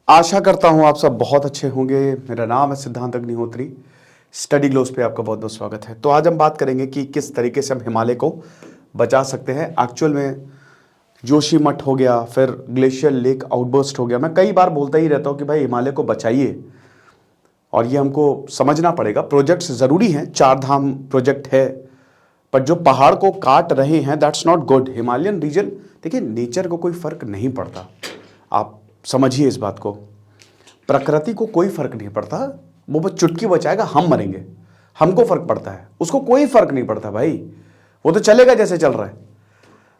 आशा करता हूं आप सब बहुत अच्छे होंगे। मेरा नाम है सिद्धांत अग्निहोत्री। स्टडी ग्लोस पे आपका बहुत बहुत स्वागत है। तो आज हम बात करेंगे कि किस तरीके से हम हिमालय को बचा सकते हैं। एक्चुअल में जोशीमठ हो गया, फिर ग्लेशियर लेक आउटबर्स्ट हो गया। मैं कई बार बोलता ही रहता हूं कि भाई हिमालय को बचाइए, और ये हमको समझना पड़ेगा। प्रोजेक्ट्स ज़रूरी हैं, 4 धाम प्रोजेक्ट है, पर जो पहाड़ को काट रहे हैं that's not good. Himalayan region, देखिए नेचर को कोई फर्क नहीं पड़ता, आप समझिए इस बात को। प्रकृति को कोई फर्क नहीं पड़ता, वो बस चुटकी बचाएगा, हम मरेंगे, हमको फर्क पड़ता है, उसको कोई फर्क नहीं पड़ता भाई, वो तो चलेगा जैसे चल रहा है।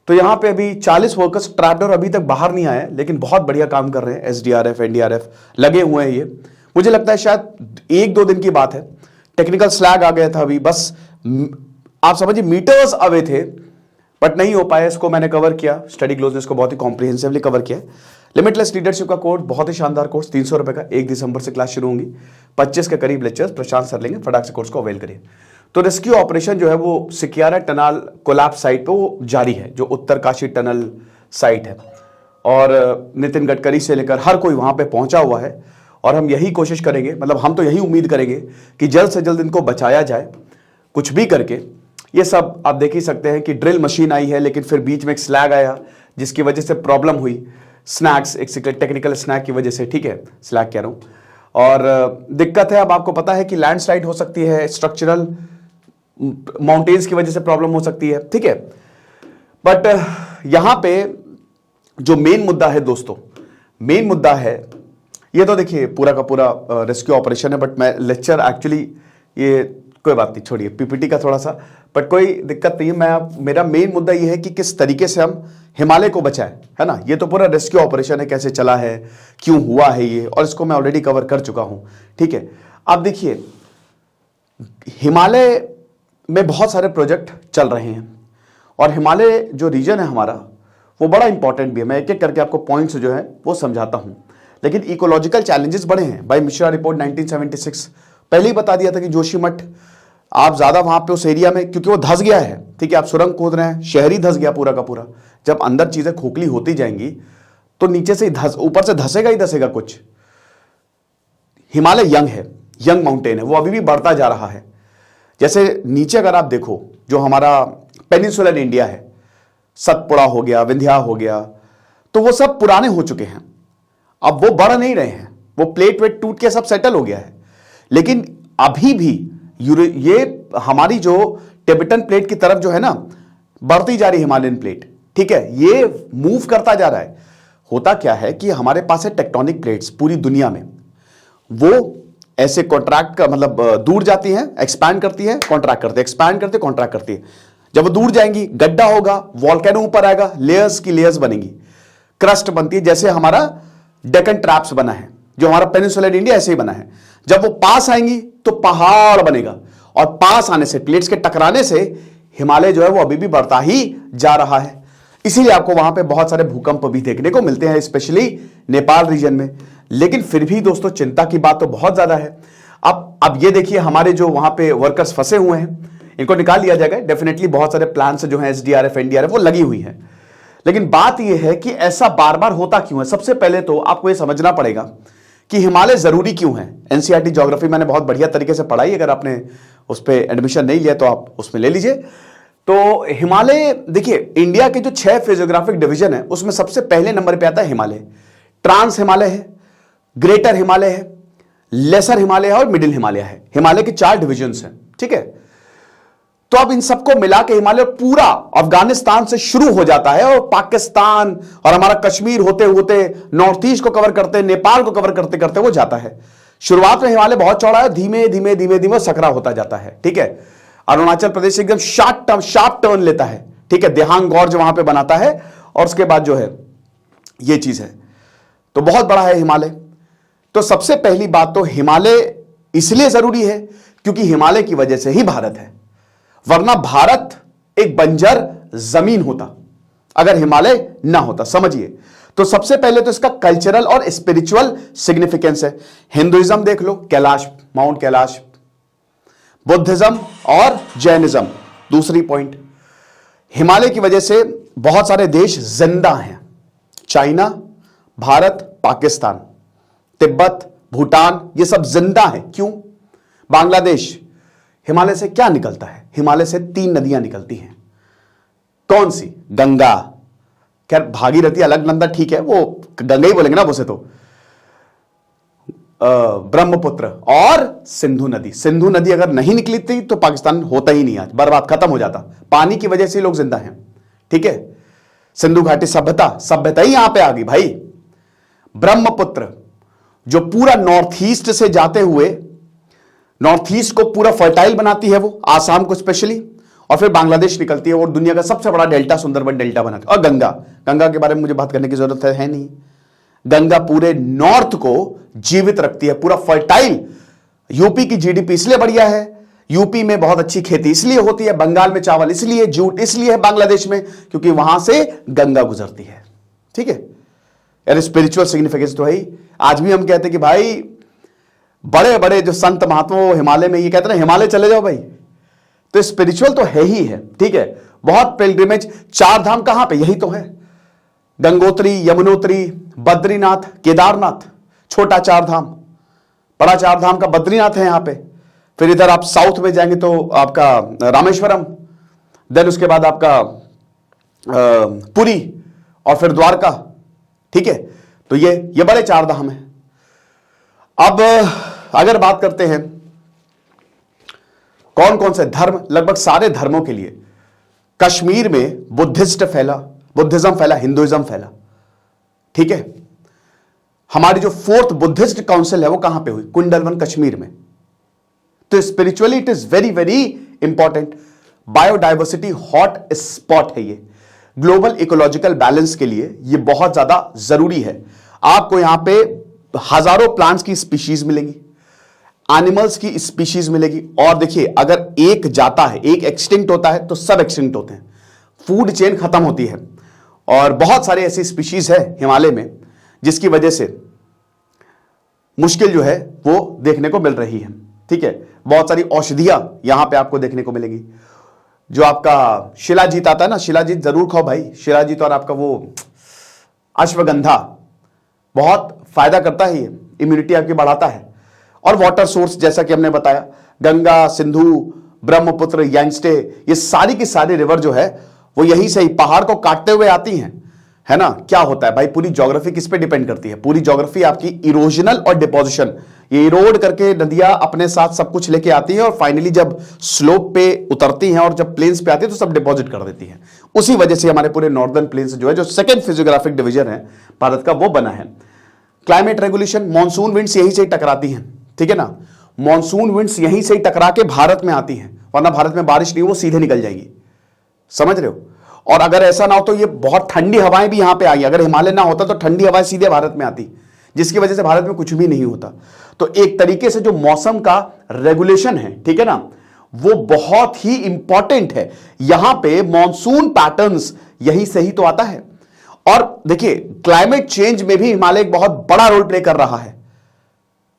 तो यहाँ पे अभी 40 वर्कर्स ट्रैप्ड और अभी तक बाहर नहीं आए, लेकिन बहुत बढ़िया काम कर रहे हैं। SDRF NDRF लगे हुए हैं। ये मुझे लगता है शायद 1-2 दिन की बात है। टेक्निकल स्लैग आ गया था अभी, बस आप समझिए मीटर्स अवे थे, बट नहीं हो पाया। इसको मैंने कवर किया, स्टडी ग्लोस ने इसको बहुत ही कॉम्प्रिहेंसिवली कवर किया। लिमिटलेस लीडरशिप का कोर्स, बहुत ही शानदार कोर्स, 300 रुपए का। 1 दिसंबर से क्लास शुरू होंगी। 25 के करीब लेक्चर्स प्रशांत सर लेंगे। फटाक से कोर्स को अवेल करिए। तो रेस्क्यू ऑपरेशन जो है वो सिकियारा टनल कोलैप्स साइट पे वो जारी है, जो उत्तरकाशी टनल साइट है, और नितिन गडकरी से लेकर हर कोई वहां पे पहुंचा हुआ है। और हम यही कोशिश करेंगे, मतलब हम तो यही उम्मीद करेंगे कि जल्द से जल्द इनको बचाया जाए, कुछ भी करके। ये सब आप देख ही सकते हैं कि ड्रिल मशीन आई है, लेकिन फिर बीच में एक स्लैग आया जिसकी वजह से प्रॉब्लम हुई। स्नैक्स, एक टेक्निकल स्नैक की वजह से, ठीक है, स्लैग कह रहा हूं। और दिक्कत है, अब आपको पता है कि लैंडस्लाइड हो सकती है, स्ट्रक्चरल माउंटेन्स की वजह से प्रॉब्लम हो सकती है, ठीक है। बट यहां पे जो मेन मुद्दा है दोस्तों, मेन मुद्दा है ये, तो देखिए पूरा का पूरा रेस्क्यू ऑपरेशन है। बट मैं लेक्चर एक्चुअली, ये कोई बात नहीं, छोड़िए PPT का थोड़ा सा, बट कोई दिक्कत नहीं है। मेरा मेन मुद्दा ये है कि किस तरीके से हम हिमालय को बचाएं, है ना। ये तो पूरा रेस्क्यू ऑपरेशन है, कैसे चला है, क्यों हुआ है ये, और इसको मैं ऑलरेडी कवर कर चुका हूं, ठीक है। अब देखिए, हिमालय में बहुत सारे प्रोजेक्ट चल रहे हैं, और हिमालय जो रीजन है हमारा, वो बड़ा इंपॉर्टेंट भी है। मैं एक एक करके आपको पॉइंट्स जो है वो समझाता हूं। लेकिन इकोलॉजिकल चैलेंजेस बड़े हैं भाई। मिश्रा रिपोर्ट 1976 पहले ही बता दिया था कि जोशीमठ, आप ज्यादा वहां पे उस एरिया में, क्योंकि वो धंस गया है, ठीक है, आप सुरंग खोद रहे हैं, शहरी धंस गया पूरा का पूरा। जब अंदर चीजें खोखली होती जाएंगी तो नीचे से ऊपर से धसेगा ही धसेगा कुछ। हिमालय यंग है, यंग माउंटेन है, वो अभी भी बढ़ता जा रहा है। जैसे नीचे अगर आप देखो, जो हमारा पेनिनसुलर इंडिया है, सतपुड़ा हो गया, विंध्या हो गया, तो वो सब पुराने हो चुके हैं, अब वो बढ़ नहीं रहे हैं, वो प्लेट वेट टूट के सब सेटल हो गया है। लेकिन अभी भी ये हमारी जो टिबेटन प्लेट की तरफ जो है ना, बढ़ती जा रही हिमालयन प्लेट, ठीक है, ये मूव करता जा रहा है। होता क्या है कि हमारे पास है टेक्टोनिक प्लेट्स पूरी दुनिया में, वो ऐसे कॉन्ट्रैक्ट का मतलब दूर जाती हैं, एक्सपैंड करती है, कॉन्ट्रैक्ट करती है, एक्सपैंड करती है, कॉन्ट्रैक्ट करती है। जब वो दूर जाएंगी, गड्ढा होगा, वॉल्केनो ऊपर आएगा, लेयर्स की लेयर्स बनेंगी, क्रस्ट बनती है। जैसे हमारा डेक्कन ट्रैप्स बना है, जो हमारा पेनिनसुलर इंडिया ऐसे ही बना है। जब वो पास आएंगी तो पहाड़ बनेगा, और पास आने से, प्लेट्स के टकराने से हिमालय जो है वो अभी भी बढ़ता ही जा रहा है। इसीलिए आपको वहां पे बहुत सारे भूकंप भी देखने को मिलते हैं, स्पेशली नेपाल रीजन में। लेकिन फिर भी दोस्तों, चिंता की बात तो बहुत ज्यादा है। अब ये देखिए, हमारे जो वहां पे वर्कर्स फंसे हुए हैं, इनको निकाल लिया जाएगा डेफिनेटली। बहुत सारे प्लान जो है SDRF NDRF वो लगी हुई है। लेकिन बात यह है कि ऐसा बार बार होता क्यों है। सबसे पहले तो आपको यह समझना पड़ेगा कि हिमालय जरूरी क्यों है। NCERT ज्योग्राफी मैंने बहुत बढ़िया तरीके से पढ़ाई, अगर आपने उस पर एडमिशन नहीं लिया तो आप उसमें ले लीजिए। तो हिमालय, देखिए इंडिया के जो 6 फिजियोग्राफिक डिवीजन है, उसमें सबसे पहले नंबर पे आता है हिमालय। ट्रांस हिमालय है, ग्रेटर हिमालय है, लेसर हिमालय है, और मिडिल हिमालय है। हिमालय के 4 डिविजन हैं, ठीक है। तो अब इन सबको मिला के हिमालय पूरा अफगानिस्तान से शुरू हो जाता है, और पाकिस्तान और हमारा कश्मीर होते होते नॉर्थ ईस्ट को कवर करते, नेपाल को कवर करते करते वो जाता है। शुरुआत में हिमालय बहुत चौड़ा है, धीमे धीमे धीमे धीमे सकरा होता जाता है, ठीक है। अरुणाचल प्रदेश एकदम शार्प टर्न लेता है, ठीक है, देहांग गॉर्ज वहां पे बनाता है, और उसके बाद जो है ये चीज है। तो बहुत बड़ा है हिमालय। तो सबसे पहली बात तो, हिमालय इसलिए जरूरी है क्योंकि हिमालय की वजह से ही भारत है, वरना भारत एक बंजर जमीन होता अगर हिमालय ना होता, समझिए। तो सबसे पहले तो इसका कल्चरल और स्पिरिचुअल सिग्निफिकेंस है। हिंदुइज्म देख लो, कैलाश, माउंट कैलाश, बुद्धिज्म और जैनिज्म। दूसरी पॉइंट, हिमालय की वजह से बहुत सारे देश जिंदा हैं, चाइना, भारत, पाकिस्तान, तिब्बत, भूटान, ये सब जिंदा है। क्यों? बांग्लादेश, हिमालय से क्या निकलता है? हिमालय से 3 नदियां निकलती हैं। कौन सी? गंगा, खैर भागीरथी अलग नंदा, ठीक है, वो गंगा ही बोलेंगे ना उसे तो। ब्रह्मपुत्र और सिंधु नदी। सिंधु नदी अगर नहीं निकली थी तो पाकिस्तान होता ही नहीं, आज बर्बाद, खत्म हो जाता। पानी की वजह से लोग जिंदा हैं, ठीक है। सिंधु घाटी सभ्यता ही यहां पे आ गई भाई। ब्रह्मपुत्र जो पूरा नॉर्थ ईस्ट से जाते हुए नॉर्थ ईस्ट को पूरा फर्टाइल बनाती है, वो आसाम को स्पेशली, और फिर बांग्लादेश निकलती है और दुनिया का सबसे बड़ा डेल्टा सुंदरबन डेल्टा बनाती है। और गंगा के बारे में मुझे बात करने की जरूरत है नहीं। गंगा पूरे नॉर्थ को जीवित रखती है, पूरा फर्टाइल। यूपी की जीडीपी इसलिए बढ़िया है, यूपी में बहुत अच्छी खेती इसलिए होती है, बंगाल में चावल इसलिए, जूट इसलिए है बांग्लादेश में, क्योंकि वहां से गंगा गुजरती है, ठीक है। यार स्पिरिचुअल सिग्निफिकेंस तो है ही। आज भी हम कहते हैं कि भाई बड़े बड़े जो संत महात्मा वो हिमालय में, ये कहते हैं हिमालय चले जाओ भाई, तो स्पिरिचुअल तो है ही है, ठीक है। बहुत पिलग्रिमेज, 4 धाम कहां पे? यही तो है, गंगोत्री, यमुनोत्री, बद्रीनाथ, केदारनाथ। छोटा 4 धाम, बड़ा 4 धाम का बद्रीनाथ है यहां पे। फिर इधर आप साउथ में जाएंगे तो आपका रामेश्वरम, देन उसके बाद आपका पुरी और फिर द्वारका, ठीक है। तो ये बड़े 4 धाम हैं। अब अगर बात करते हैं कौन कौन से धर्म, लगभग सारे धर्मों के लिए कश्मीर में बुद्धिज्म फैला, हिंदुइज्म फैला, ठीक है। हमारी जो 4th बुद्धिस्ट काउंसिल है वो कहां पे हुई? कुंडलवन, कश्मीर में। तो spiritually it is very very important. Biodiversity hot spot है ये, ग्लोबल इकोलॉजिकल बैलेंस के लिए ये बहुत ज्यादा जरूरी है। आपको यहां पे हजारों प्लांट्स की स्पीशीज मिलेंगी, एनिमल्स की स्पीशीज मिलेगी। और देखिए, अगर एक जाता है, एक एक्सटिंक्ट होता है तो सब एक्सटिंक्ट होते हैं, फूड चेन खत्म होती है। और बहुत सारे ऐसी स्पीशीज है हिमालय में जिसकी वजह से मुश्किल जो है वो देखने को मिल रही है, ठीक है। बहुत सारी औषधियां यहां पे आपको देखने को मिलेंगी। जो आपका शिलाजीत आता है ना, शिलाजीत जरूर खाओ भाई, शिलाजीत। और आपका वो अश्वगंधा बहुत फायदा करता है, ये इम्यूनिटी आपकी बढ़ाता है। और वाटर सोर्स जैसा कि हमने बताया, गंगा, सिंधु, ब्रह्मपुत्र, यांगस्टे, ये सारी की सारी रिवर जो है वो यहीं से ही पहाड़ को काटते हुए आती हैं, है ना। क्या होता है भाई, पूरी ज्योग्राफी किस पे डिपेंड करती है? पूरी ज्योग्राफी आपकी इरोजनल और डिपोजिशन, ये इरोड करके नदियां अपने साथ सब कुछ लेके आती है और फाइनली जब स्लोप पे उतरती हैं और जब प्लेन्स पे आती है तो सब डिपॉजिट कर देती है। उसी वजह से हमारे पूरे नॉर्दर्न प्लेन्स जो है, जो 2nd फिजियोग्राफिक डिवीजन है भारत का, वो बना है। क्लाइमेट रेगुलेशन, मॉनसून विंड्स यहीं से ही टकराती हैं, ठीक है ना। मॉनसून विंड्स यहीं से ही टकरा के भारत में आती हैं, वरना भारत में बारिश नहीं, वो सीधे निकल जाएगी, समझ रहे हो। और अगर ऐसा ना हो तो ये बहुत ठंडी हवाएं भी यहां पे आई, अगर हिमालय ना होता तो ठंडी हवाएं सीधे भारत में आती, जिसकी वजह से भारत में कुछ भी नहीं होता। तो एक तरीके से जो मौसम का रेगुलेशन है, ठीक है ना, वो बहुत ही इंपॉर्टेंट है। यहां पे मॉनसून पैटर्न्स यहीं से ही तो आता है। और देखिए, क्लाइमेट चेंज में भी हिमालय एक बहुत बड़ा रोल प्ले कर रहा है।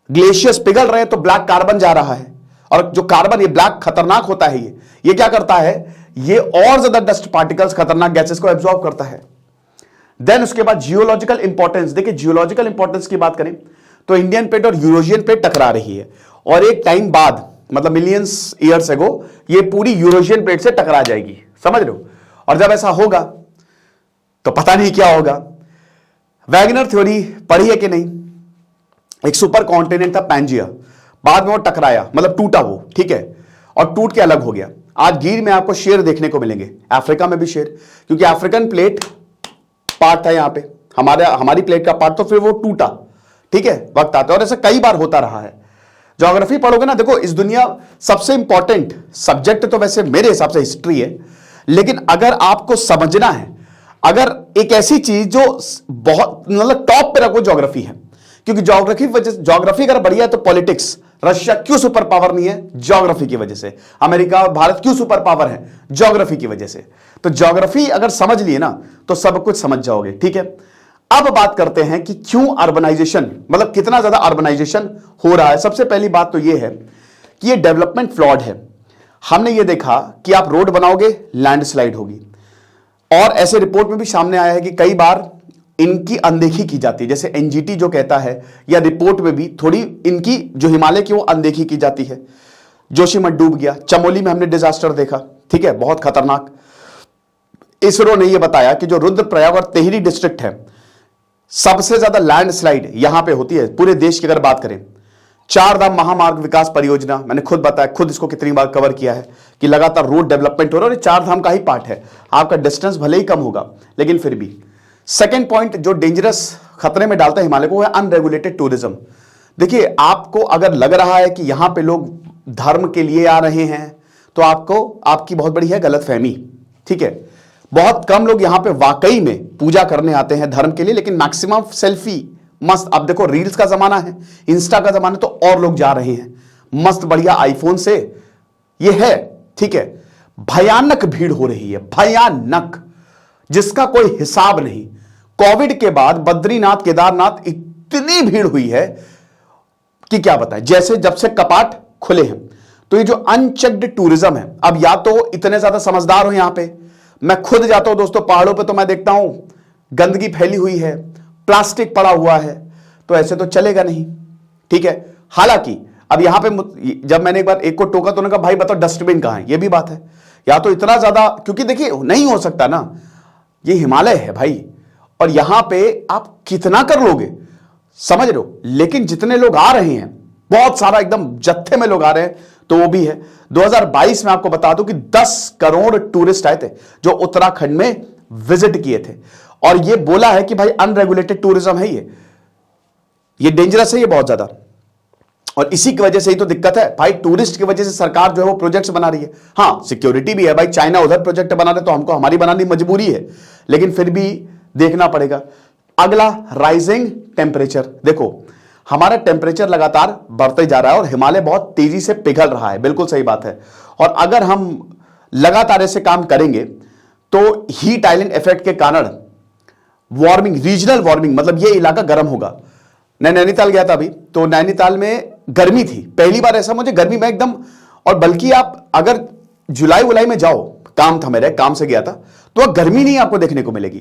ग्लेशियर्स पिघल रहे हैं तो ब्लैक कार्बन जा रहा है, और जो कार्बन, ये ब्लैक खतरनाक होता है, ये क्या करता है, ये और ज्यादा डस्ट पार्टिकल्स, खतरनाक गैसेस को एब्जॉर्ब करता है। देन उसके बाद जियोलॉजिकल इंपॉर्टेंस, देखिए जियोलॉजिकल इंपॉर्टेंस की बात करें तो इंडियन प्लेट और यूरोशियन प्लेट टकरा रही है, और एक टाइम बाद, मतलब मिलियंस ईयर्स एगो, ये पूरी यूरोशियन प्लेट से टकरा जाएगी, समझ रहे हो। और जब ऐसा होगा तो पता नहीं क्या होगा। वैगनर थ्योरी पढ़ी है कि नहीं? एक सुपर कॉन्टिनेंट था पैंजिया, बाद में वो टकराया, मतलब टूटा वो, ठीक है, और टूट के अलग हो गया। आज गिर में आपको शेर देखने को मिलेंगे, अफ्रीका में भी शेर, क्योंकि अफ्रीकन प्लेट पार्ट था यहां पे, हमारी प्लेट का पार्ट, तो फिर वो टूटा, ठीक है, वक्त आता है। और ऐसा कई बार होता रहा है। ज्योग्राफी पढ़ोगे ना, देखो इस दुनिया सबसे इंपॉर्टेंट सब्जेक्ट तो वैसे मेरे हिसाब से हिस्ट्री है, लेकिन अगर आपको समझना है, अगर एक ऐसी चीज जो बहुत मतलब टॉप पे रखो, ज्योग्राफी है। क्योंकि ज्योग्राफी अगर बढ़िया है तो पॉलिटिक्स, रशिया क्यों सुपर पावर नहीं है? ज्योग्राफी की वजह से। अमेरिका और भारत क्यों सुपर पावर है? ज्योग्राफी की वजह से। तो ज्योग्राफी अगर समझ लिए ना तो सब कुछ समझ जाओगे, ठीक है। अब बात करते हैं कि क्यों अर्बनाइजेशन, मतलब कितना ज्यादा अर्बनाइजेशन हो रहा है। सबसे पहली बात तो यह है कि यह डेवलपमेंट फ्लॉड है। हमने यह देखा कि आप रोड बनाओगे, लैंडस्लाइड होगी, और ऐसे रिपोर्ट में भी सामने आया है कि कई बार इनकी अनदेखी की जाती है, जैसे एनजीटी जो कहता है या रिपोर्ट में भी थोड़ी इनकी जो हिमालय की वो अनदेखी की जाती है। जोशीमठ डूब गया, चमोली में हमने डिजास्टर देखा, ठीक है, बहुत खतरनाक। इसरो ने यह बताया कि जो रुद्रप्रयाग और टिहरी डिस्ट्रिक्ट है, सबसे ज्यादा लैंडस्लाइड यहां पे होती है पूरे देश की अगर बात करें। चार धाम महामार्ग विकास परियोजना, मैंने खुद बताया, खुद इसको कितनी बार कवर किया है कि लगातार रोड डेवलपमेंट हो रहा है और ये चार धाम का ही पार्ट है। आपका डिस्टेंस भले ही कम होगा लेकिन फिर भी। सेकेंड पॉइंट जो डेंजरस खतरे में डालता है हिमालय को, वो है अनरेगुलेटेड टूरिज्म। देखिए, आपको अगर लग रहा है कि यहां पे लोग धर्म के लिए आ रहे हैं तो आपकी बहुत बड़ी है गलतफहमी, ठीक है। बहुत कम लोग यहां पे वाकई में पूजा करने आते हैं धर्म के लिए, लेकिन मैक्सिमम सेल्फी मस्त। अब देखो, रील्स का जमाना है, इंस्टा का जमाना, तो और लोग जा रहे हैं मस्त बढ़िया आईफोन से, ये है, ठीक है। भयानक भीड़ हो रही है, भयानक, जिसका कोई हिसाब नहीं। कोविड के बाद बद्रीनाथ केदारनाथ इतनी भीड़ हुई है कि क्या बताएं, जैसे जब से कपाट खुले हैं। तो ये जो अनचेक्ड टूरिज्म है, अब या तो इतने ज्यादा समझदार हो यहां पे, मैं खुद जाता हूं दोस्तों पहाड़ों पे तो मैं देखता हूं गंदगी फैली हुई है, प्लास्टिक पड़ा हुआ है, तो ऐसे तो चलेगा नहीं, ठीक है। हालांकि अब यहां पे जब मैंने एक बार एक को टोका तो उन्होंने कहा भाई बताओ डस्टबिन कहां है, ये भी बात है। या तो इतना ज्यादा, क्योंकि देखिए नहीं हो सकता ना, ये हिमालय है भाई, और यहां पे आप कितना कर लोगे, समझ रहे हो। लेकिन जितने लोग आ रहे हैं, बहुत सारा एकदम जत्थे में लोग आ रहे हैं, तो वो भी है। 2022 में आपको बता दूं कि 10 करोड़ टूरिस्ट आए थे जो उत्तराखंड में विजिट किए थे, और ये बोला है कि भाई अनरेगुलेटेड टूरिज्म है, ये डेंजरस है, ये बहुत ज्यादा। और इसी की वजह से ही तो दिक्कत है भाई, टूरिस्ट की वजह से सरकार जो है वो प्रोजेक्ट्स बना रही है। हां, सिक्योरिटी भी है भाई, चाइना उधर प्रोजेक्ट बना रहे तो हमको हमारी बनानी मजबूरी है, लेकिन फिर भी देखना पड़ेगा। अगला, राइजिंग टेम्परेचर। देखो, हमारा टेम्परेचर लगातार बढ़ते जा रहा है और हिमालय बहुत तेजी से पिघल रहा है, बिल्कुल सही बात है। और अगर हम लगातार ऐसे काम करेंगे तो हीट आइलैंड इफेक्ट के कारण वार्मिंग, रीजनल वार्मिंग, मतलब ये इलाका गर्म होगा। मैं नैनीताल गया था अभी, तो नैनीताल में गर्मी थी, पहली बार ऐसा मुझे गर्मी में एकदम। और बल्कि आप अगर जुलाई वुलाई में जाओ, काम था मेरे, काम से गया था, तो वह गर्मी नहीं आपको देखने को मिलेगी।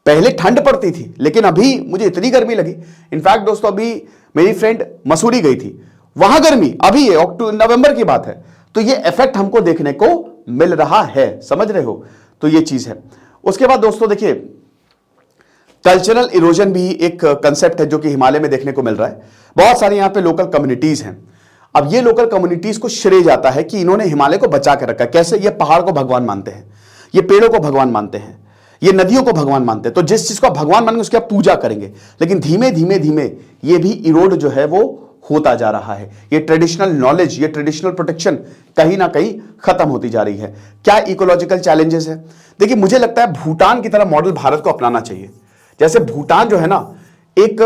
पहले ठंड पड़ती थी, लेकिन अभी मुझे इतनी गर्मी लगी। इनफैक्ट दोस्तों, अभी मेरी फ्रेंड मसूरी गई थी, वहां गर्मी, अभी ये नवंबर की बात है, तो ये इफेक्ट हमको देखने को मिल रहा है, समझ रहे हो। तो ये चीज है। उसके बाद दोस्तों देखिए, कल्चरल इरोजन भी एक कंसेप्ट है जो कि हिमालय में देखने को मिल रहा है। बहुत सारी यहां पे लोकल कम्युनिटीज हैं। अब ये लोकल कम्युनिटीज को श्रेय जाता है कि इन्होंने हिमालय को बचा के रखा। कैसे? ये पहाड़ को भगवान मानते हैं, ये पेड़ों को भगवान मानते हैं, ये नदियों को भगवान मानते हैं। तो जिस चीज को भगवान मानेंगे उसकी आप पूजा करेंगे, लेकिन धीमे धीमे धीमे ये भी इरोड जो है वो होता जा रहा है। ये ट्रेडिशनल नॉलेज, ये ट्रेडिशनल प्रोटेक्शन कहीं ना कहीं खत्म होती जा रही है। क्या इकोलॉजिकल चैलेंजेस है? देखिए, मुझे लगता है भूटान की तरह मॉडल भारत को अपनाना चाहिए। जैसे भूटान जो है ना, एक,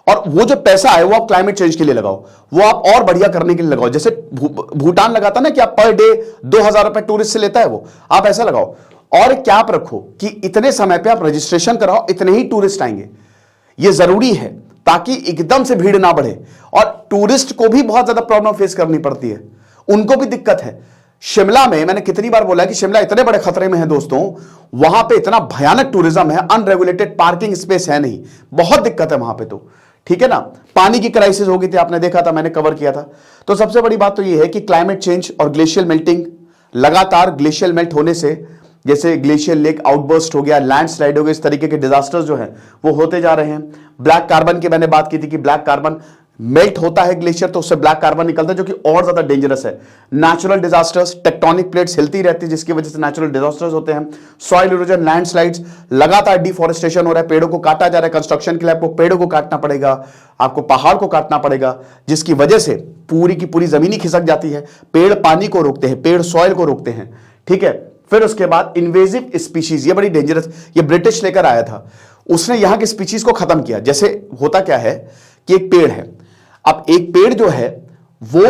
और वो जो पैसा है वो आप क्लाइमेट चेंज के लिए लगाओ, वो आप और बढ़िया करने के लिए लगाओ। जैसे भूटान लगाता ना कि आप पर डे 2000 रुपए टूरिस्ट से लेता है, वो आप ऐसा लगाओ। और क्या आप रखो कि इतने समय पे आप रजिस्ट्रेशन कराओ, इतने ही टूरिस्ट आएंगे। ये जरूरी है ताकि एकदम से भीड़ ना बढ़े। और टूरिस्ट को भी बहुत ज्यादा प्रॉब्लम फेस करनी पड़ती है, उनको भी दिक्कत है। शिमला में मैंने कितनी बार बोला कि शिमला इतने बड़े खतरे में है दोस्तों, वहां पे इतना भयानक टूरिज्म है, अनरेगुलेटेड पार्किंग स्पेस है नहीं, बहुत दिक्कत है वहां पे। तो ठीक है ना, पानी की क्राइसिस हो गई थी, आपने देखा था, मैंने कवर किया था। तो सबसे बड़ी बात तो यह है कि क्लाइमेट चेंज और ग्लेशियल मेल्टिंग, लगातार ग्लेशियल मेल्ट होने से, जैसे ग्लेशियल लेक आउटबर्स्ट हो गया, लैंडस्लाइड हो गया, इस तरीके के डिजास्टर्स जो हैं वो होते जा रहे हैं। ब्लैक कार्बन की मैंने बात की थी कि ब्लैक कार्बन मेल्ट होता है ग्लेशियर, तो उससे ब्लैक कार्बन निकलता है जो कि और ज्यादा डेंजरस है। नेचुरल डिजास्टर्स, टेक्टोनिक प्लेट्स हिलती रहती है जिसकी वजह से नेचुरल डिजास्टर्स होते हैं। सॉइल इरोजन, लैंडस्लाइड्स, लगातार डिफॉरेस्टेशन हो रहा है, पेड़ों को काटा जा रहा है। कंस्ट्रक्शन के लिए आपको पेड़ों को काटना पड़ेगा, आपको पहाड़ को काटना पड़ेगा, जिसकी वजह से पूरी की पूरी जमीन ही खिसक जाती है। पेड़ पानी को रोकते हैं, पेड़ सॉइल को रोकते हैं, ठीक है। फिर उसके बाद इन्वेजिव स्पीशीज, ये बड़ी डेंजरस, ये ब्रिटिश लेकर आया था, उसने यहां की स्पीशीज को खत्म किया। जैसे होता क्या है कि एक पेड़ है, अब एक पेड़ जो है वो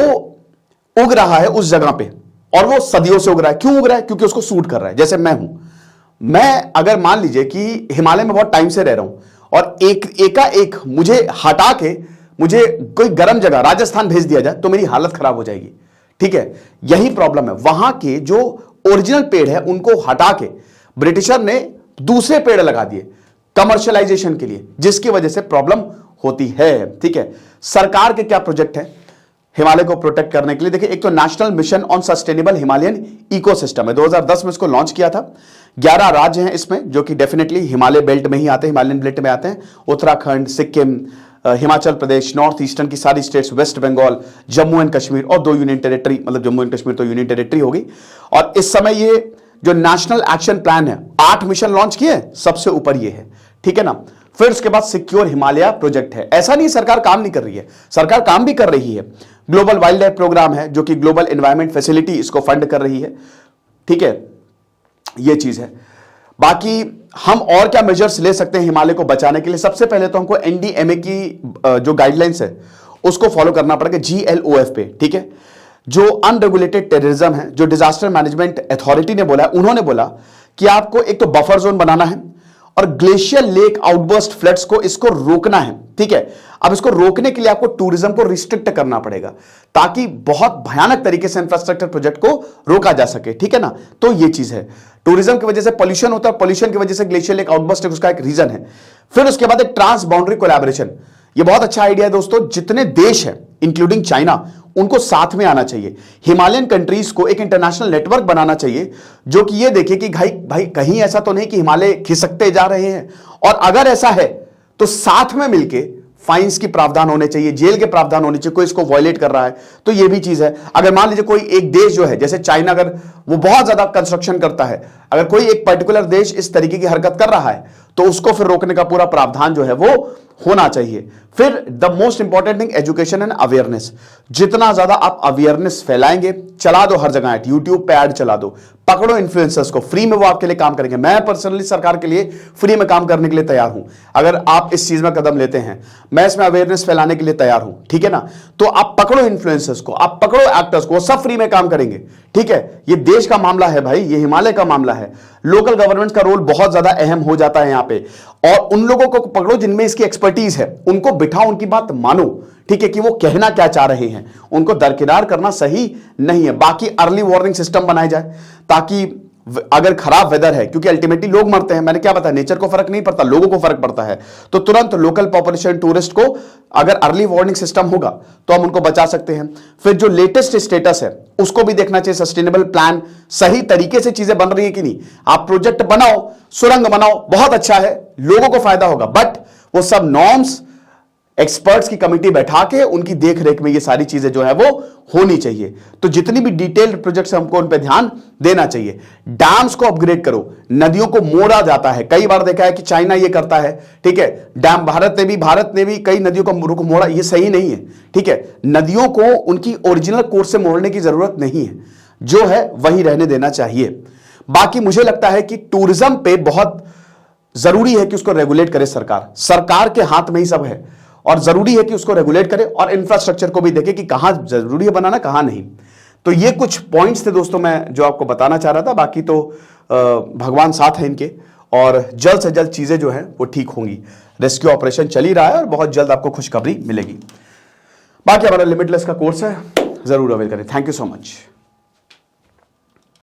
उग रहा है उस जगह पे, और वो सदियों से उग रहा है। क्यों उग रहा है? क्योंकि उसको सूट कर रहा है। जैसे मैं हूं, मैं अगर मान लीजिए कि हिमालय में बहुत टाइम से रह रहा हूं और एकाएक मुझे हटा के मुझे कोई गर्म जगह राजस्थान भेज दिया जाए तो मेरी हालत खराब हो जाएगी, ठीक है। यही प्रॉब्लम है, वहां के जो ओरिजिनल पेड़ है उनको हटा के ब्रिटिशर ने दूसरे पेड़ लगा दिए। कमर्शियलाइजेशन के लिए, जिसकी वजह से प्रॉब्लम होती है। ठीक है, सरकार के क्या प्रोजेक्ट है हिमालय को प्रोटेक्ट करने के लिए? देखिए, एक तो national mission on sustainable Himalayan ecosystem है, 2010 में इसको लॉन्च किया था। 11 राज्य हैं इसमें जो कि डेफिनेटली हिमालय बेल्ट में ही आते हैं, हिमालयन बेल्ट में आते हैं। उत्तराखंड, सिक्किम, हिमाचल प्रदेश, नॉर्थ ईस्टर्न की सारी स्टेट्स, वेस्ट बंगाल, जम्मू एंड कश्मीर और 2 यूनियन टेरिटरी, मतलब जम्मू एंड कश्मीर तो यूनियन टेरिटरी होगी। और इस समय ये जो नेशनल एक्शन प्लान है, 8 मिशन लॉन्च किए, सबसे ऊपर ये है। ठीक है ना। फिर उसके बाद सिक्योर हिमालय प्रोजेक्ट है। ऐसा नहीं सरकार काम नहीं कर रही है, सरकार काम भी कर रही है। ग्लोबल वाइल्ड लाइफ प्रोग्राम है जो कि ग्लोबल एनवायरमेंट फैसिलिटी इसको फंड कर रही है। ठीक है, ये चीज है। बाकी हम और क्या मेजर्स ले सकते हैं हिमालय को बचाने के लिए? सबसे पहले तो हमको एनडीएमए की जो गाइडलाइंस है उसको फॉलो करना पड़ेगा, GLOF पे। ठीक है, जो अनरेगुलेटेड टेररिज्म है, जो डिजास्टर मैनेजमेंट अथॉरिटी ने बोला है, उन्होंने बोला कि आपको एक तो बफर जोन बनाना है और ग्लेशियर लेक आउटबर्स्ट फ्लड्स को इसको रोकना है। ठीक है, अब इसको रोकने के लिए आपको टूरिज्म को रिस्ट्रिक्ट करना पड़ेगा ताकि बहुत भयानक तरीके से इंफ्रास्ट्रक्चर प्रोजेक्ट को रोका जा सके। ठीक है ना, तो ये चीज है। टूरिज्म की वजह से पॉल्यूशन होता है, पॉल्यूशन की वजह से ग्लेशियर लेक आउटबर्स्ट उसका एक रीजन है। फिर उसके बाद एक ट्रांस बाउंड्री कोलैबोरेशन, ये बहुत अच्छा आइडिया है दोस्तों। जितने देश हैं इंक्लूडिंग चाइना, उनको साथ में आना चाहिए। हिमालयन कंट्रीज को एक इंटरनेशनल नेटवर्क बनाना चाहिए जो कि ये देखे कि भाई कहीं ऐसा तो नहीं कि हिमालय खिसकते जा रहे हैं, और अगर ऐसा है तो साथ में मिलके फाइन्स की प्रावधान होने चाहिए, जेल के प्रावधान होने चाहिए। कोई इसको वायलेट कर रहा है तो ये भी चीज है। अगर मान लीजिए कोई एक देश जो है, जैसे चाइना, अगर वो बहुत ज्यादा कंस्ट्रक्शन करता है, अगर कोई एक पर्टिकुलर देश इस तरीके की हरकत कर रहा है तो उसको फिर रोकने का पूरा प्रावधान जो है वो होना चाहिए। फिर the most important thing, education and awareness. जितना ज्यादा आप अवेयरनेस फैलाएंगे, चला दो हर जगह, यूट्यूब पे ऐड चला दो, पकड़ो इन्फ्लुएंसर्स को, फ्री में वो आपके लिए काम करेंगे। मैं पर्सनली सरकार के लिए फ्री में काम करने के लिए तैयार हूं, अगर आप इस चीज में कदम लेते हैं। मैं इसमें अवेयरनेस फैलाने के लिए तैयार हूं। ठीक है ना, तो आप पकड़ो इन्फ्लुएंसर्स को, आप पकड़ो एक्टर्स को, सब फ्री में काम करेंगे। ठीक है, ये देश का मामला है भाई, ये हिमालय का मामला है। लोकल गवर्नमेंट का रोल बहुत ज्यादा अहम हो जाता है यहां पे, और उन लोगों को पकड़ो जिनमें इसकी एक्सपर्टीज है, उनको बिठाओ, उनकी बात मानो। ठीक है, कि वो कहना क्या चाह रहे हैं, उनको दरकिनार करना सही नहीं है। बाकी अर्ली वार्निंग सिस्टम बनाया जाए ताकि अगर खराब वेदर है, क्योंकि अल्टीमेटली लोग मरते हैं, मैंने क्या बताया, नेचर को फर्क नहीं पड़ता, लोगों को फर्क पड़ता है, तो तुरंत लोकल पॉपुलेशन, टूरिस्ट को अगर अर्ली वार्निंग सिस्टम होगा तो हम उनको बचा सकते हैं। फिर जो लेटेस्ट स्टेटस है उसको भी देखना चाहिए, सस्टेनेबल प्लान, सही तरीके से चीजें बन रही है कि नहीं। आप प्रोजेक्ट बनाओ, सुरंग बनाओ, बहुत अच्छा है, लोगों को फायदा होगा, बट वो सब नॉर्म्स, एक्सपर्ट्स की कमिटी बैठा के उनकी देखरेख में ये सारी चीजें जो है वो होनी चाहिए। तो जितनी भी डिटेल्ड प्रोजेक्ट्स हमको उन पे ध्यान देना चाहिए। डैम्स को अपग्रेड करो, नदियों को मोड़ा जाता है, कई बार देखा है कि चाइना ये करता है। ठीक है, डैम भारत ने भी कई नदियों को मोड़ा, ये सही नहीं है। ठीक है, नदियों को उनकी ओरिजिनल कोर्स से मोड़ने की जरूरत नहीं है, जो है वही रहने देना चाहिए। बाकी मुझे लगता है कि टूरिज्म पे बहुत जरूरी है कि उसको रेगुलेट करे सरकार, सरकार के हाथ में ही सब है, और जरूरी है कि उसको रेगुलेट करे और इंफ्रास्ट्रक्चर को भी देखे कि कहां जरूरी है बनाना, कहां नहीं। तो ये कुछ पॉइंट्स थे दोस्तों मैं जो आपको बताना चाह रहा था। बाकी तो भगवान साथ है इनके, और जल्द से जल्द चीजें जो हैं वो ठीक होंगी। रेस्क्यू ऑपरेशन चल ही रहा है और बहुत जल्द आपको खुशखबरी मिलेगी। बाकी हमारा लिमिटलेस का कोर्स है, जरूर अवेल करें। Thank you so much.